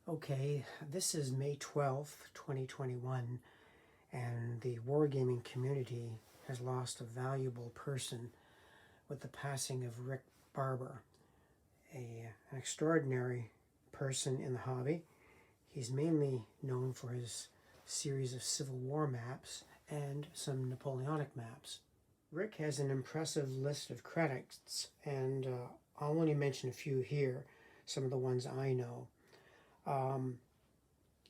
Okay, this is May 12th, 2021, and the wargaming community has lost a valuable person with the passing of Rick Barber, an extraordinary person in the hobby. He's mainly known for his series of Civil War maps and some Napoleonic maps. Rick has an impressive list of credits, and I'll only mention a few here, some of the ones I know.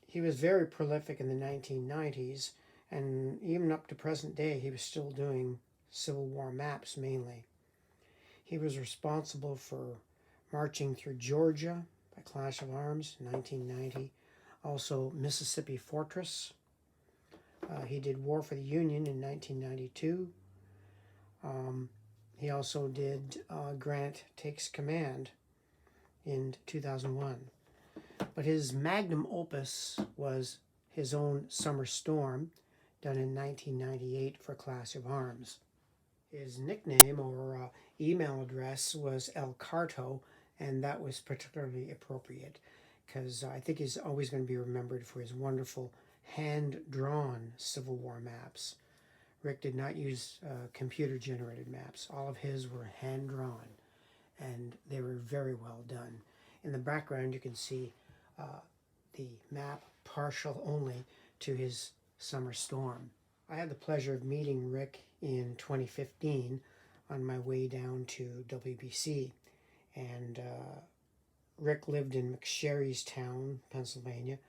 He was very prolific in the 1990s, and even up to present day, he was still doing Civil War maps mainly. He was responsible for marching through Georgia by Clash of Arms in 1990, also Mississippi Fortress. He did War for the Union in 1992. He also did Grant Takes Command in 2001. But his magnum opus was his own Summer Storm, done in 1998 for Clash of Arms. His nickname or email address was elcarto, and that was particularly appropriate because I think he's always going to be remembered for his wonderful hand-drawn Civil War maps. Rick did not use computer-generated maps. All of his were hand-drawn, and they were very well done. In the background, you can see the map partial only to his Summer Storm. I had the pleasure of meeting Rick in 2015 on my way down to WBC, and Rick lived in McSherrystown, Pennsylvania,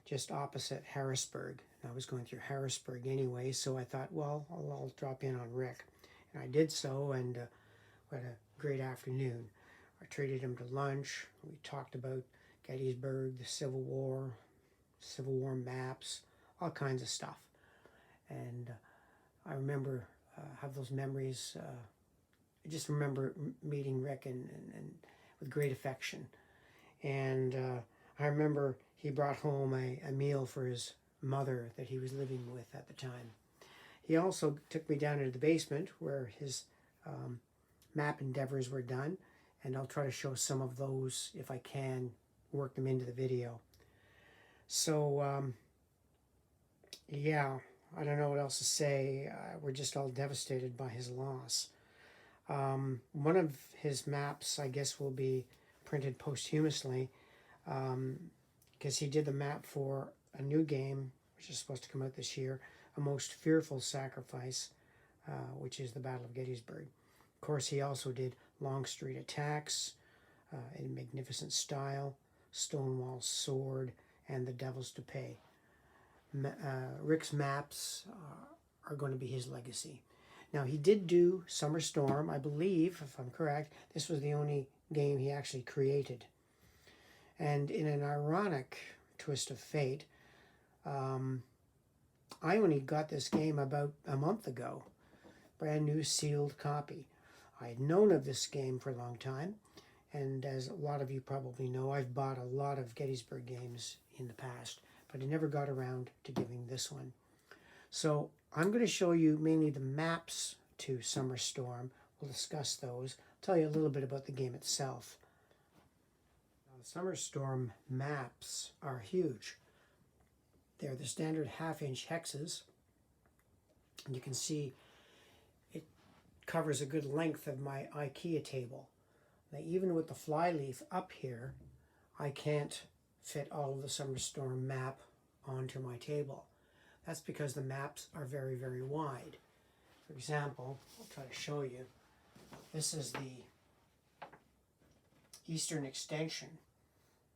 just opposite Harrisburg. And I was going through Harrisburg anyway, so I thought, well, I'll drop in on Rick. And I did so, and we had a great afternoon. I treated him to lunch. We talked about Gettysburg, the Civil War maps, all kinds of stuff. And I remember, have those memories. I just remember meeting Rick and with great affection. And I remember he brought home a meal for his mother that he was living with at the time. He also took me down into the basement where his map endeavors were done, and I'll try to show some of those if I can work them into the video. So yeah, I don't know what else to say. We're just all devastated by his loss. One of his maps, I guess, will be printed posthumously because he did the map for a new game which is supposed to come out this year, A Most Fearful Sacrifice, which is the Battle of Gettysburg. Of course, he also did Longstreet Attacks in magnificent style, Stonewall Sword, and The Devil's to Pay. Rick's maps are going to be his legacy. Now, he did do Summer Storm, I believe, if I'm correct. This was the only game he actually created. And in an ironic twist of fate, I only got this game about a month ago. Brand new sealed copy. I had known of this game for a long time, and as a lot of you probably know, I've bought a lot of Gettysburg games in the past, but I never got around to giving this one. So I'm going to show you mainly the maps to Summer Storm. We'll discuss those. I'll tell you a little bit about the game itself. Now, the Summer Storm maps are huge. They're the standard half-inch hexes, and you can see it covers a good length of my IKEA table. Now, even with the flyleaf up here, I can't fit all of the Summer Storm map onto my table. That's because the maps are very, very wide. For example, I'll try to show you. This is the eastern extension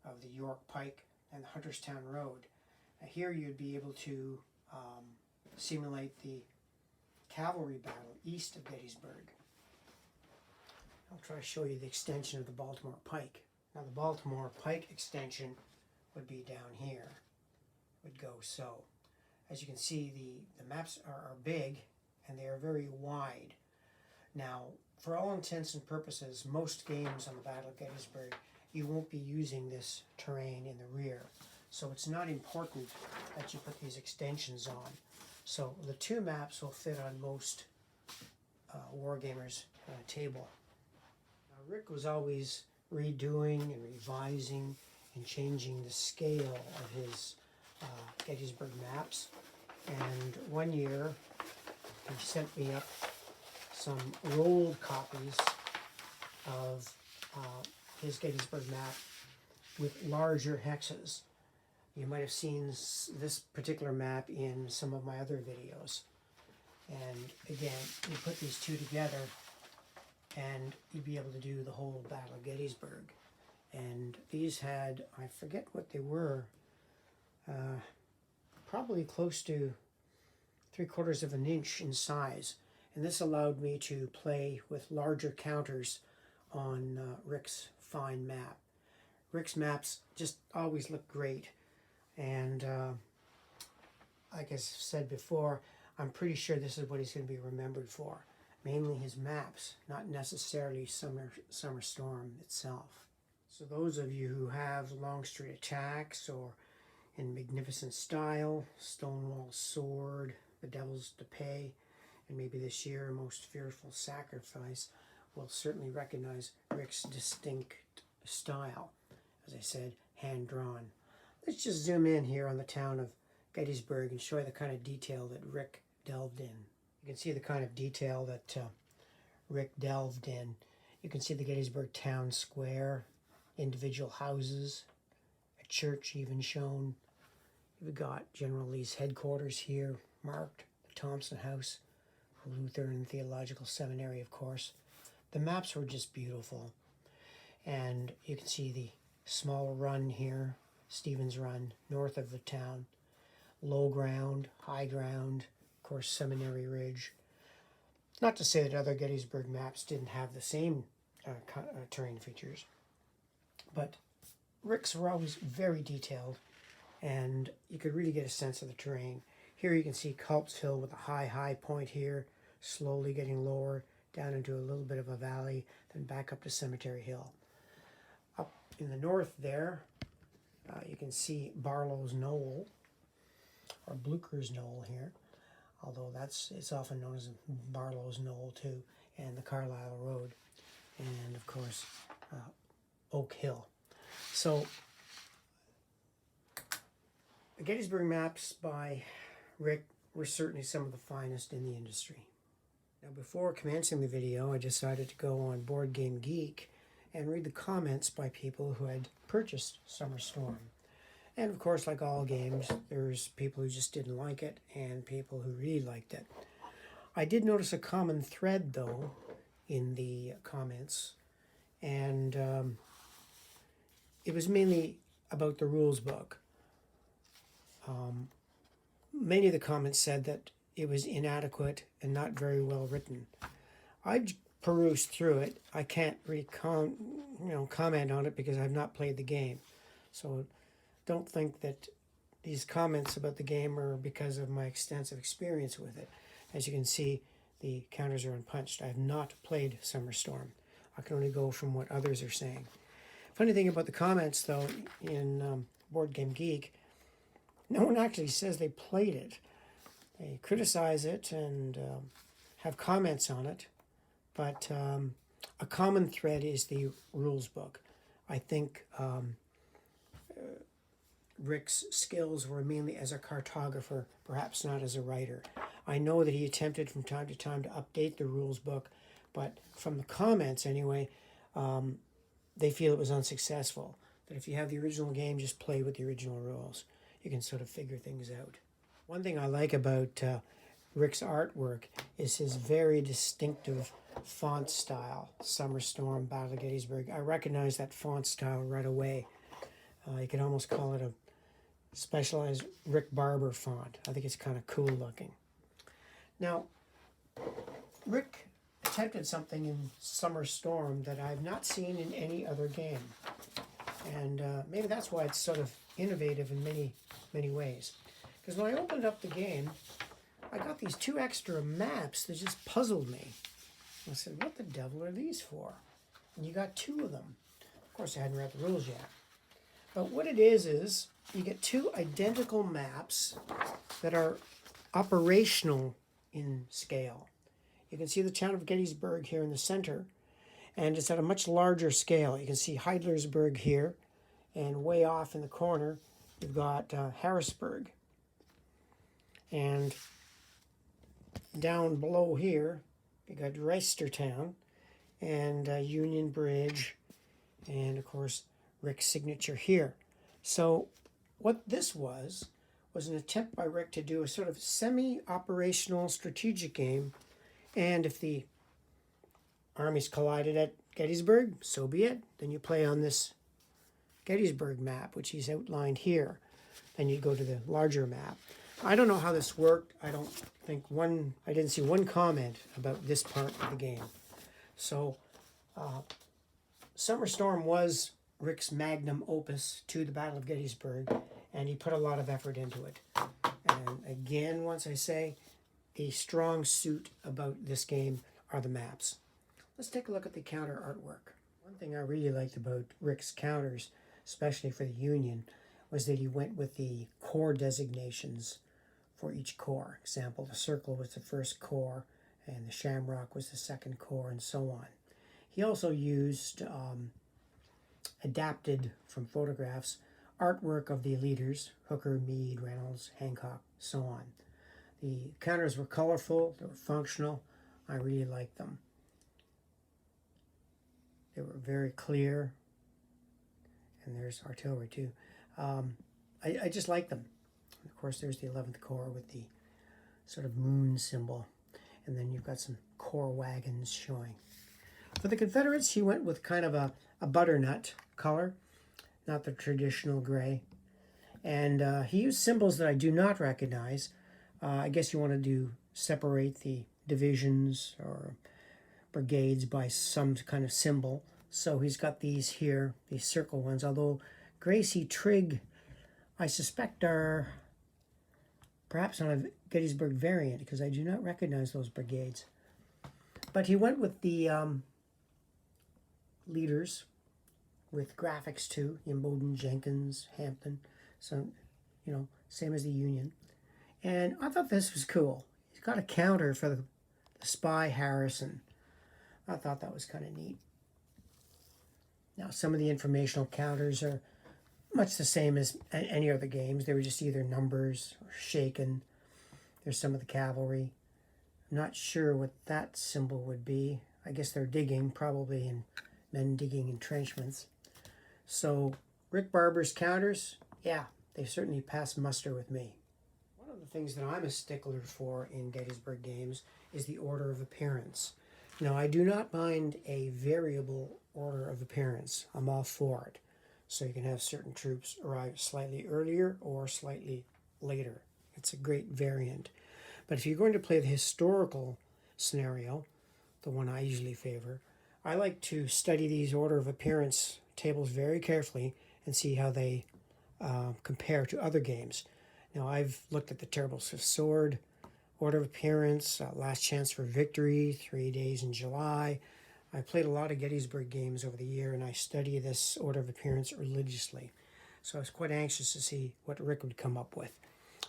of the York Pike and the Hunterstown Road. Now here you'd be able to simulate the cavalry battle east of Gettysburg. I'll try to show you the extension of the Baltimore Pike. Now the Baltimore Pike extension would be down here. It would go so. As you can see, the maps are big and they are very wide. Now, for all intents and purposes, most games on the Battle of Gettysburg, you won't be using this terrain in the rear. So it's not important that you put these extensions on. So the two maps will fit on most wargamers' table. Now, Rick was always redoing and revising in changing the scale of his Gettysburg maps. And one year, he sent me up some rolled copies of his Gettysburg map with larger hexes. You might have seen this particular map in some of my other videos. And again, you put these two together and you'd be able to do the whole Battle of Gettysburg. And these had, I forget what they were, probably close to 3/4 of an inch in size. And this allowed me to play with larger counters on Rick's fine map. Rick's maps just always look great. And like I said before, I'm pretty sure this is what he's going to be remembered for. Mainly his maps, not necessarily Summer Storm itself. So those of you who have Longstreet Attacks or in Magnificent Style, Stonewall Sword, The Devil's to Pay, and maybe this year Most Fearful Sacrifice, will certainly recognize Rick's distinct style. As I said, hand-drawn. Let's just zoom in here on the town of Gettysburg and show you the kind of detail that Rick delved in. You can see the kind of detail that Rick delved in. You can see the Gettysburg town square, individual houses, a church even shown. You've got General Lee's headquarters here marked, the Thompson House, the Lutheran Theological Seminary, of course. The maps were just beautiful. And you can see the small run here, Stevens Run, north of the town. Low ground, high ground, of course, Seminary Ridge. Not to say that other Gettysburg maps didn't have the same terrain features, but Rick's were always very detailed, and you could really get a sense of the terrain. Here you can see Culp's Hill with a high point here, slowly getting lower down into a little bit of a valley, then back up to Cemetery Hill. Up in the north there, you can see Barlow's Knoll, or Blucher's Knoll here, although it's often known as Barlow's Knoll too, and the Carlisle Road, and of course Oak Hill. So the Gettysburg maps by Rick were certainly some of the finest in the industry. Now, before commencing the video, I decided to go on Board Game Geek and read the comments by people who had purchased Summer Storm. And of course, like all games, there's people who just didn't like it and people who really liked it. I did notice a common thread, though, in the comments, and it was mainly about the rules book. Many of the comments said that it was inadequate and not very well written. I perused through it. I can't really comment on it because I've not played the game. So don't think that these comments about the game are because of my extensive experience with it. As you can see, the counters are unpunched. I have not played Summer Storm. I can only go from what others are saying. Funny thing about the comments, though, in Board Game Geek, no one actually says they played it. They criticize it and have comments on it, but a common thread is the rules book. I think Rick's skills were mainly as a cartographer, perhaps not as a writer. I know that he attempted from time to time to update the rules book, but from the comments anyway, they feel it was unsuccessful. That if you have the original game, just play with the original rules. You can sort of figure things out. One thing I like about Rick's artwork is his very distinctive font style. Summer Storm, Battle of Gettysburg. I recognize that font style right away. You could almost call it a specialized Rick Barber font. I think it's kind of cool looking. Now, Rick attempted something in Summer Storm that I've not seen in any other game. And maybe that's why it's sort of innovative in many ways. Because when I opened up the game, I got these 2 extra maps that just puzzled me. I said, what the devil are these for? And you got 2 of them. Of course, I hadn't read the rules yet. But what it is you get 2 identical maps that are operational in scale. You can see the town of Gettysburg here in the center, and it's at a much larger scale. You can see Heidlersburg here And way off in the corner, you've got Harrisburg. And down below here, you got Reisterstown and Union Bridge, and of course Rick's signature here. So what this was an attempt by Rick to do a sort of semi-operational strategic game, and if the armies collided at Gettysburg, so be it. Then you play on this Gettysburg map, which he's outlined here. Then you'd go to the larger map. I don't know how this worked. I didn't see one comment about this part of the game. So Summer Storm was Rick's magnum opus to the Battle of Gettysburg, and he put a lot of effort into it. And again, once I say, the strong suit about this game are the maps. Let's take a look at the counter artwork. One thing I really liked about Rick's counters, especially for the Union, was that he went with the corps designations for each corps. Example, the circle was the first corps, and the shamrock was the second corps, and so on. He also used, adapted from photographs, artwork of the leaders, Hooker, Meade, Reynolds, Hancock, so on. The counters were colorful, they were functional. I really liked them. They were very clear, and there's artillery too. I just like them. And of course, there's the 11th Corps with the sort of moon symbol, and then you've got some corps wagons showing. For the Confederates, he went with kind of a butternut color, not the traditional gray, and he used symbols that I do not recognize. I guess you want to separate the divisions or brigades by some kind of symbol. So he's got these here, these circle ones, although Gracie Trigg, I suspect, are perhaps on a Gettysburg variant, because I do not recognize those brigades. But he went with the leaders with graphics too, Imboden, Jenkins, Hampton, so, same as the Union. And I thought this was cool. He's got a counter for the spy Harrison. I thought that was kind of neat. Now, some of the informational counters are much the same as any other games. They were just either numbers or shaken. There's some of the cavalry. I'm not sure what that symbol would be. I guess they're digging, probably, and men digging entrenchments. So, Rick Barber's counters, yeah, they certainly pass muster with me. One of the things that I'm a stickler for in Gettysburg games is the order of appearance. Now, I do not mind a variable order of appearance. I'm all for it. So you can have certain troops arrive slightly earlier or slightly later. It's a great variant. But if you're going to play the historical scenario, the one I usually favor, I like to study these order of appearance tables very carefully and see how they compare to other games. Now, I've looked at the Terrible Swift Sword order of appearance, Last Chance for Victory, 3 Days in July. I played a lot of Gettysburg games over the year, and I study this order of appearance religiously. So I was quite anxious to see what Rick would come up with.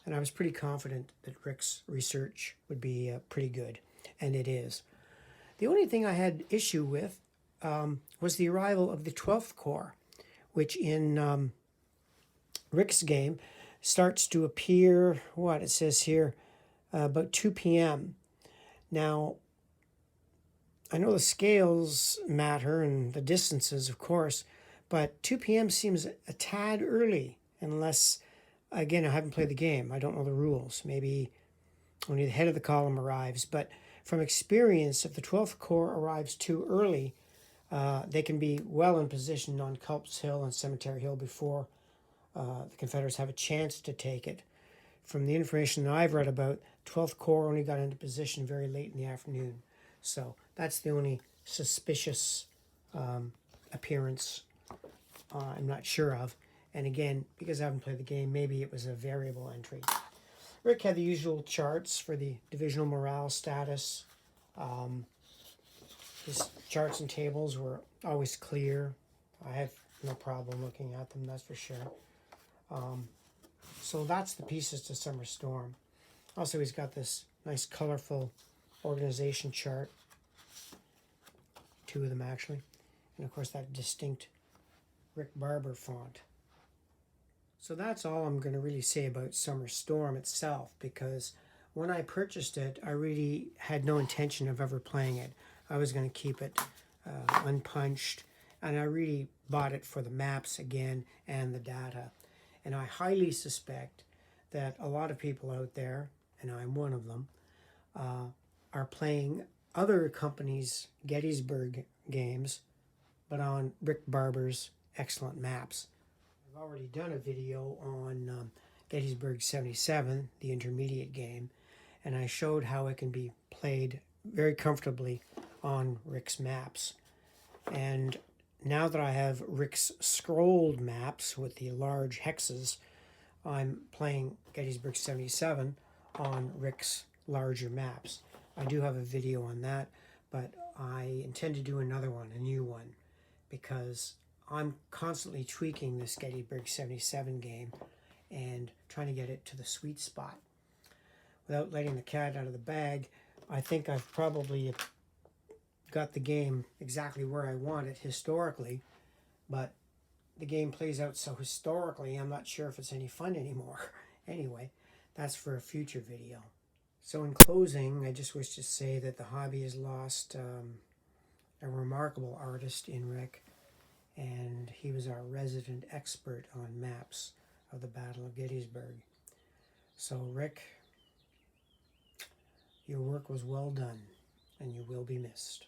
And I was pretty confident that Rick's research would be pretty good, and it is. The only thing I had issue with was the arrival of the 12th Corps, which in Rick's game starts to appear, it says here, about 2 p.m. Now, I know the scales matter and the distances, of course, but 2 p.m. seems a tad early, unless, again, I haven't played the game. I don't know the rules. Maybe only the head of the column arrives. But from experience, if the 12th Corps arrives too early, they can be well in position on Culp's Hill and Cemetery Hill before the Confederates have a chance to take it. From the information that I've read about, 12th Corps only got into position very late in the afternoon. So that's the only suspicious appearance I'm not sure of. And again, because I haven't played the game, maybe it was a variable entry. Rick had the usual charts for the divisional morale status. His charts and tables were always clear. I have no problem looking at them, that's for sure. So that's the pieces to Summer Storm. Also, he's got this nice colorful organization chart. 2 of them, actually. And, of course, that distinct Rick Barber font. So that's all I'm going to really say about Summer Storm itself, because when I purchased it, I really had no intention of ever playing it. I was going to keep it unpunched, and I really bought it for the maps again and the data. And I highly suspect that a lot of people out there, and I'm one of them, are playing other companies' Gettysburg games, but on Rick Barber's excellent maps. I've already done a video on Gettysburg 77, the intermediate game, and I showed how it can be played very comfortably on Rick's maps. And now that I have Rick's scrolled maps with the large hexes, I'm playing Gettysburg 77 on Rick's larger maps. I do have a video on that, but I intend to do another one, a new one, because I'm constantly tweaking this Gettysburg 77 game and trying to get it to the sweet spot. Without letting the cat out of the bag, I think I've probably got the game exactly where I want it historically, but the game plays out so historically, I'm not sure if it's any fun anymore. Anyway, that's for a future video. So in closing, I just wish to say that the hobby has lost a remarkable artist in Rick, and he was our resident expert on maps of the Battle of Gettysburg. So Rick, your work was well done, and you will be missed.